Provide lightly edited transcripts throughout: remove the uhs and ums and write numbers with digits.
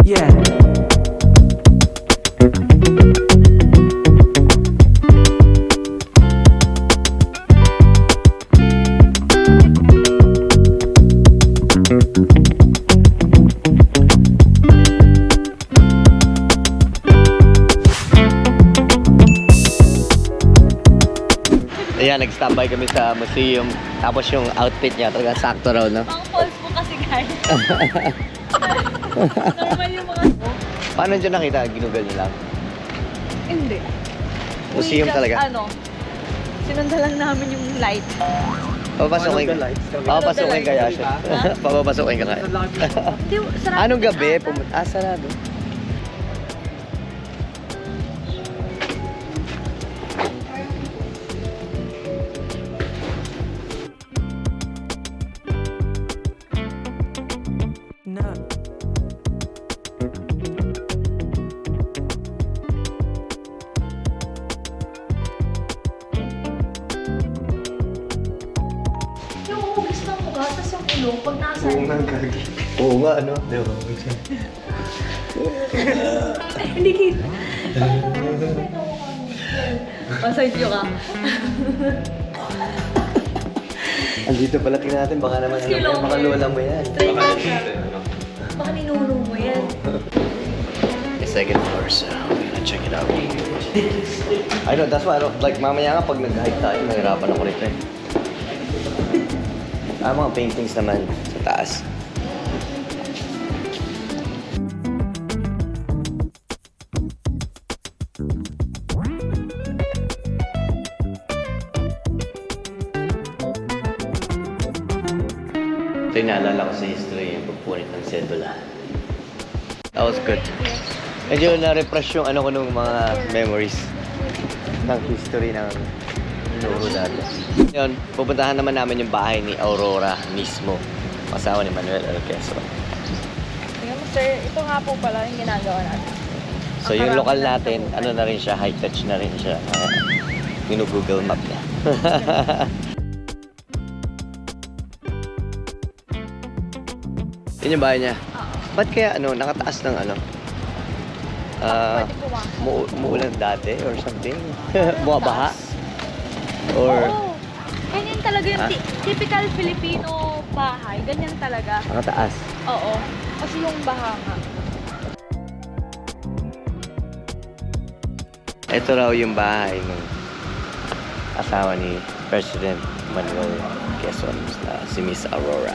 Yeah. Ayan, nag-stop by kami sa museum. Tapos yung outfit niya, talaga sakto raw, no? Pang false mo kasi, guys. Normal yung mga... Paano dyan nakita? Ginugal niyo lang? Hindi. Museum We just, talaga? Sinundan lang namin yung light. Papapasukin ka. Papapasukin kaya siya. Papapasukin ka kaya. Hindi, sarap. Anong gabi? Sarado. No. Yung hugis ng mukha, tapos yung ilong, pag nasa... Oo nga, ano? Diba? Hindi kita. Pasay siyo ka. Andito pala tingnan natin, baka naman ano yan, baka lola mo yan. Baka ninuno mo yan. The second floor, so we're gonna check it out. I know, that's why I don't, like mamaya nga pag nag-hike tayo, mahirapan ako rito eh. Mga paintings naman sa taas. Ito yung naalala ko sa history, yung pagpunit ng sedula. That was good. Medyo na-refresh yung ano ko nung mga memories ng history ng Inuro dati. Yun, pupuntahan naman namin yung bahay ni Aurora mismo. Asawa ni Manuel Alqueso. Tingnan mo, sir, ito nga po pala yung ginagawa natin. So yung lokal natin, ano na rin siya, high touch na rin siya. Google Map niya. Yun yung bahay niya. Ba't kaya ano, nakataas ng ano? Muulan dati or something? Bumabaha? Or... Oo. Ganyan talaga yung typical Filipino bahay. Ganyan talaga. Nakataas? Oo. Kasi yung baha nga. Ito raw yung bahay ng asawa ni President Manuel Quezon na si Miss Aurora.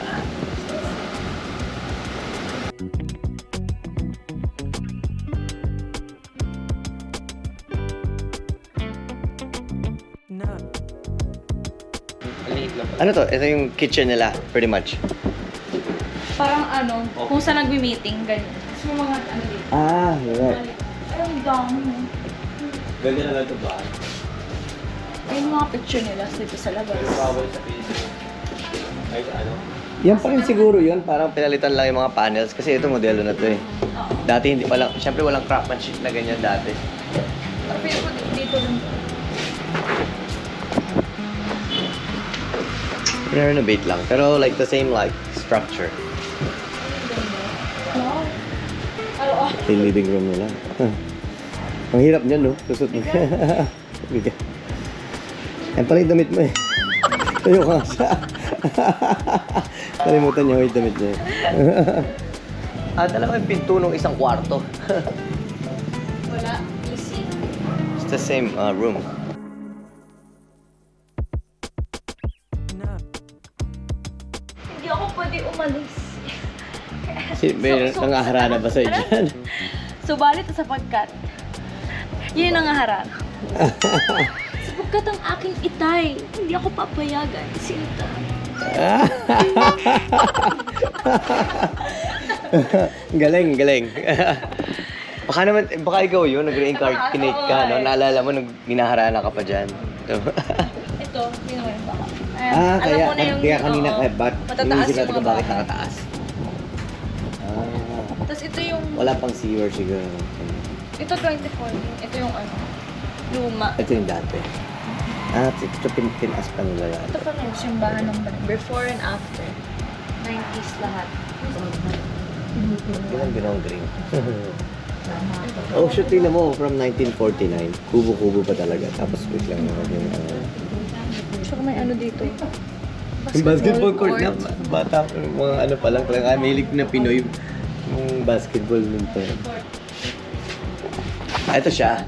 No. Ano to? Ito yung kitchen nila, pretty much. Parang ano, kung saan nagmi-meeting, ganyan. Tapos may mga ano dito. Ah, right. Ay, ang dami. Ganyan na lang ito ba? Ay, yung mga picture nila dito sa labas. Yan pa rin siguro yun. Parang pinalitan lang yung mga panels. Kasi ito modelo na to eh. Dati hindi pa lang, syempre walang craftsmanship na ganyan dati. Pero feel ko dito lang. Renovate lang. Pero like the same like structure. Wow. Ano? Yung living room nila. Ang hirap niyan, no? Susot mo. Bigat. Yan pala yung damit mo eh. Tayo ka sa... Kalimutan niya yung damit niya. Alam mo yung pinto ng isang kwarto. Wala. Easy. It's the same room. No. Hindi ako pwede umalis. May nangaharana ba sa'yo dyan? Subalit sapagkat yun ang nangaharana. Sapagkat ang aking itay, hindi ako papayagan. Sinta. Galing, galing. Baka naman, baka ikaw yun, nag-reincarnate ka, no? Naalala mo, nung minaharana ka pa dyan. Ito, yun naman yung baka. Kaya kanina, matataas inisip yung natin mga kung bakit baka. nakataas. Tapos ito yung, Wala pang sewer siguro. ito 2014, ito yung ano, luma. Ito yung dati. Ito pinas pa nila yan. Ito pa rin yung simbahan ng before and after. 90s lahat. Ilang ginawang drink. Oh, shoot, tingnan mo, from 1949. Kubo-kubo pa talaga. Tapos wait lang naman yung Tsaka may ano dito. yung basketball court na bata. Mga ano pa lang talaga. May hilig na Pinoy yung basketball nun pa. Ito siya.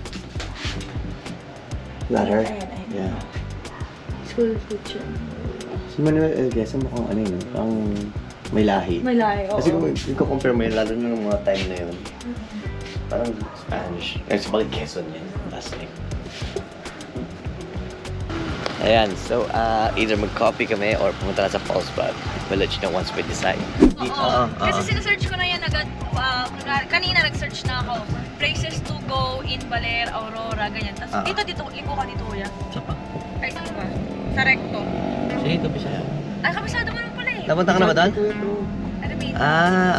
Not her? Yeah. School teacher. Si Manuel, guess mo kung ano yun. Pang may lahi. May lahi, oo. Kasi kung i-compare mo yun, lalo na ng mga time na yun, parang Spanish. Ay, sa bakit Quezon yan, last name. Ayan, so either mag-copy kami or pumunta na sa Falls Brad. We'll let you know once we decide. Oo. Kasi sinesearch ko na yan agad. Kanina nag-search na ako. Places to go in Baler, Aurora, ganyan. Tapos dito, liko ka dito, kuya. Sa pa? Ay, saan ba? Sa recto. Sige, kabisaya. Ay, kabisado mo lang pala eh. Napunta ka na ba doon? Ano ba yun?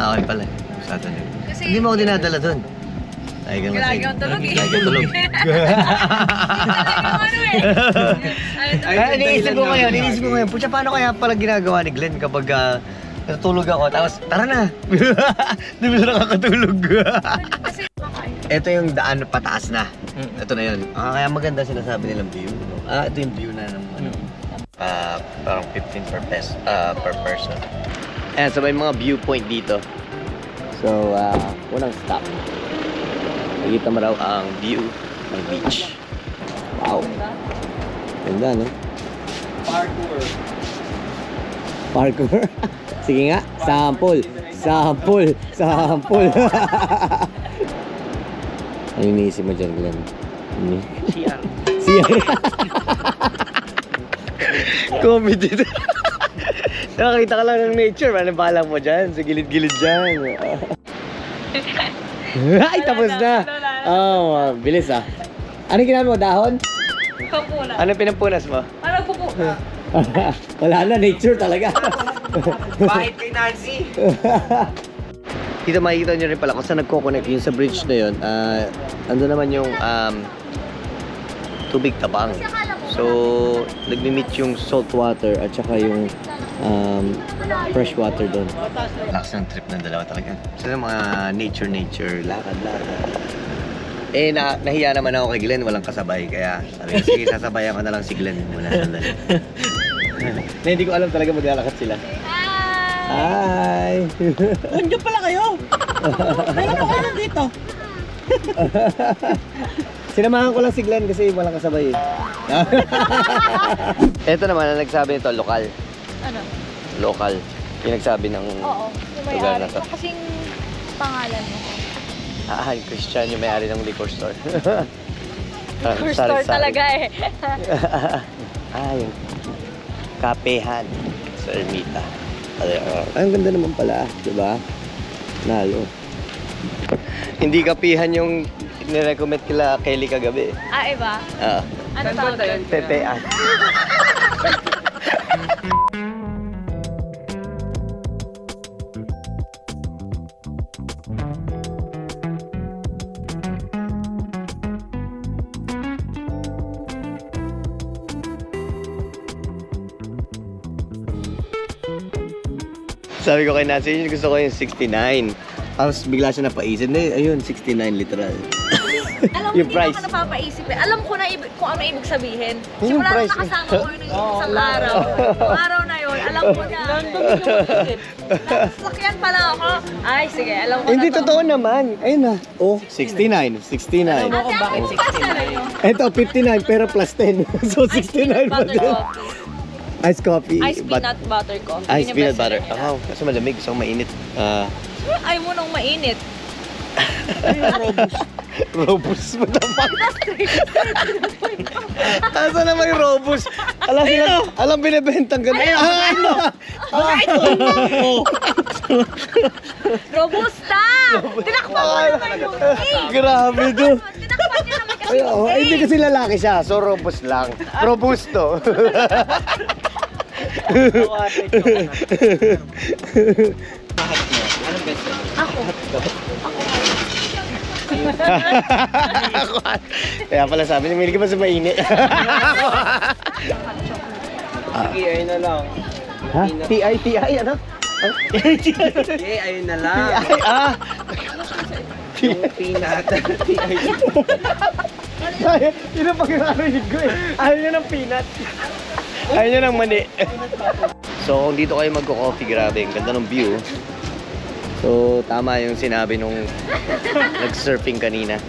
Okay pala. Kabisado na yun. Kasi- Hindi mo ako dinadala doon. Ay, ganun. Lagi akong tulog eh. Lagi akong tulog. Ano eh. Ay, iniisip ko ngayon. Pucha, paano kaya pala ginagawa ni Glenn kapag natutulog ako, tapos tara na! Hindi mo na nakakatulog. Kasi Ito yung daan pataas na. Ito na yun. Kaya maganda sinasabi nilang view. Ito yung view na ng ano. Parang 15 per person. Ayan, so may mga viewpoint dito. So, unang stop. Nakikita mo raw ang view ng beach. Wow! Ganda, no? Parkour? Sige nga, sample! Ano yung iniisip mo dyan, Glenn? CR. Comedy. Nakakita ka lang ng nature, ano bala mo dyan? Sa gilid-gilid dyan. Ay, tapos na! Oh, bilis ah. Ano ginagawa mo, dahon? pampunas. Ano pinampunas mo? Ano pupo? Wala na, nature talaga. Bahit kay Nancy. Dito makikita nyo rin pala kung saan nagko-connect yun sa bridge na yun. Ando naman yung tubig tabang. So, nagmi-meet yung salt water at saka yung fresh water doon. Lakas ng trip ng dalawa talaga. So, mga nature, lakad-lakad. Nahiya naman ako kay Glenn, walang kasabay. Kaya sabi ko, sige, sasabayan ko na lang si Glenn muna sandali. Hindi ko alam talaga maglalakad sila. Hi! Nandiyan pala kayo. Ano ka lang dito? Sinamahan ko lang si Glenn kasi walang kasabay. Ito naman ang nagsabi nito, lokal. Ano? Lokal. Yung nagsabi ng Oo. lugar na to. Kasing pangalan mo. Yung Christian yung may-ari ng liquor store. Liquor store talaga eh. Yung Kapihan sa Ermita. Ang ganda naman pala, di ba? Nalo. Hindi Kapihan yung nirecommend kila Kelly kagabi. Iba? Ano Saan tawag ba tayo? doon? Pepean. Sabi ko kay Nancy, gusto ko yung 69. Tapos bigla siya napaisip. Hindi, ayun, 69 literal. Alam mo, Yung hindi price. ako napapaisip eh. Alam ko na kung ano ibig sabihin. Yung Simula nung price. nakasama ko yun isang araw. Yung araw na yun, alam ko na. Sakyan pala ako. Ay, sige, alam ko Hindi, na to. totoo naman. Ayun na. Oh, 69. 69. Ate, ang pasta na yun. Ito, 59 pero plus 10. So, 69 pa din. Iced coffee. Ice peanut butter ko. Ice peanut butter. Oh, kasi malamig. Gusto ko mainit. Ayaw mo nang mainit. Robust mo naman. Asa na may robust? Alam binibentang ganun. Ano? Robusta! Tinakpan mo naman yung Grabe to. Tinakpan niya naman kasi Ay, yung hindi kasi lalaki siya. So, robust lang. Robusto. Anong best seller? Ako. Kaya pala sabi niya, milig ka ba sa mainit? Sige, ayun na lang. Ha? TI, ano? ayun na lang. Ah! Yung peanut. Yun ang pag-narinig ko eh. Ayaw nyo ng peanut. Ayaw nyo ng mani. So, kung dito kayo magko-coffee, grabe. Ang ganda ng view. So, tama yung sinabi nung nag-surfing kanina.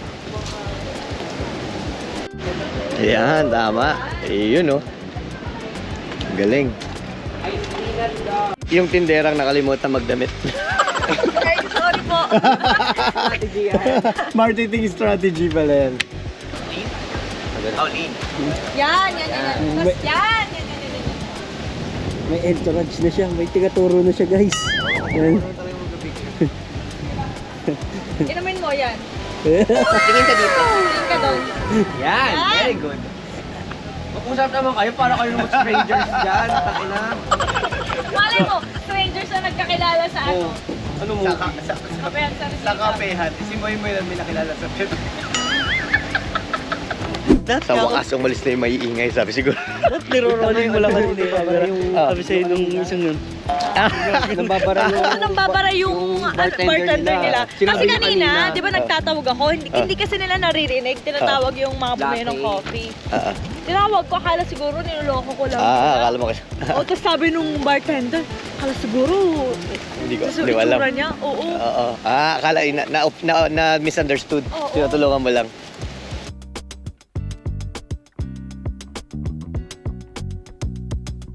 Ayan, tama. Yun, oh. Galing. Yung tinderang nakalimutan magdamit. Okay, sorry po. Marketing strategy pala yan. Oh, lean. Yan. Tapos yan. May entourage na siya. May tigaturo na siya, guys. Yan. Inumin mo yan. Tingin ka dito. Tingin ka doon. Yan, very good. Mag-usap naman kayo para kayo mga strangers dyan. Takina. Malay mo, strangers na nagkakilala sa ano. Ano mo? Kapihan sa Sa Kapihan. Si Moy Moy lang may nakilala sa Pep. Sa wakas, umalis na yung maiingay, sabi siguro. Niroronin mo lang kasi yung sabi sa'yo nung isang yun. Nambabara yung bartender nila. Kasi kanina, di ba nagtatawag ako, hindi kasi nila naririnig, tinatawag yung mga bumili ng coffee. Tinawag ko, akala siguro niloloko ko lang. Akala mo kasi. O, tapos sabi nung bartender, akala siguro, Hindi ko so, alam. itsura niya, oo. Akala na misunderstood. Oo. Tinutulungan mo lang.